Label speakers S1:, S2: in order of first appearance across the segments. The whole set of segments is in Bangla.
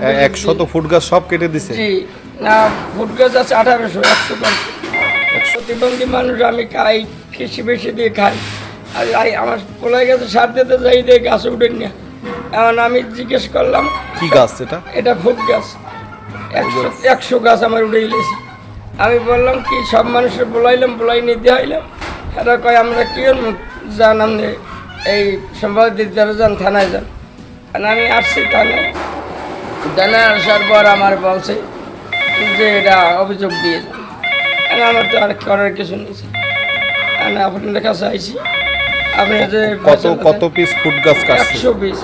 S1: 100 ফুট গাছ সব কেটে দিছে।
S2: জি না, ফুট গাছ আছে 1800, 100 গাছ। প্রতিবন্ধী মানুষ, আমি খাই কৃষি বেশি দিয়ে খাই। আর আমার পোলাই গাছে সার দিতে যাই দিয়ে গাছ উঠেন না। এখন আমি জিজ্ঞেস করলাম
S1: কি গাছ এটা?
S2: এটা ফুট গাছ, 100 গাছ আমার উঠে গেছে। আমি বললাম কি সব মানুষের বলাই নিতে হইলাম। এরা কয় আমরা কি যান, আপনি এই সম্পাদিত যান, থানায় যান। আর আমি আসছি থানায় আসার পর আমার বলছে যে এটা অভিযোগ দিয়ে যান। আমার তো আর করার কিছু নেই। আপনাদের কাছে আইছি, আপনি যে
S1: কত পিস ফুট গাছ কাটছে?
S2: 100 পিস।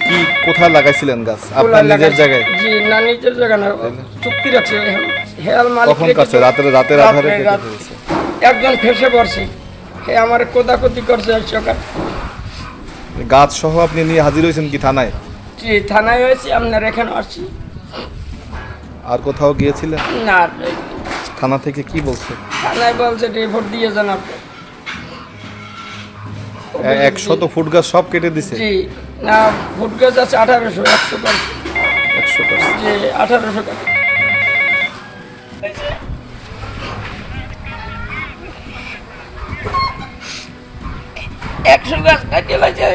S1: কি কোথায় লাগাইছিলেন গাছ? আপনার নিজের জায়গায়?
S2: জি না, নিজের জায়গা না, চুক্তি রাখছে হেয়াল মালিক।
S1: কখন কাটছে? রাতের আধারে কেটে ফেলেছে।
S2: একজন ফেসে পড়ছে, হে আমার কোদাকুতি করছে সকাল।
S1: গাছ সহ আপনি নিয়ে হাজির হয়েছেন কি থানায়?
S2: জি থানায় হয়েছি, আপনার এখানে আসছি।
S1: আর কোথাও গিয়েছিলেন?
S2: না,
S1: থানা থেকে কি বলছে?
S2: থানায় বলছে রিপোর্ট দিয়ে যান আপনি।
S1: 100 ফুট গাছ সব কেটে দিছে।
S2: জি না, ফুট গাছ আছে 1800, 100 গাছ।
S1: 100 গাছ।
S2: জি 1800 গাছ। একশো গাছ কাটিয়ে লাগছে।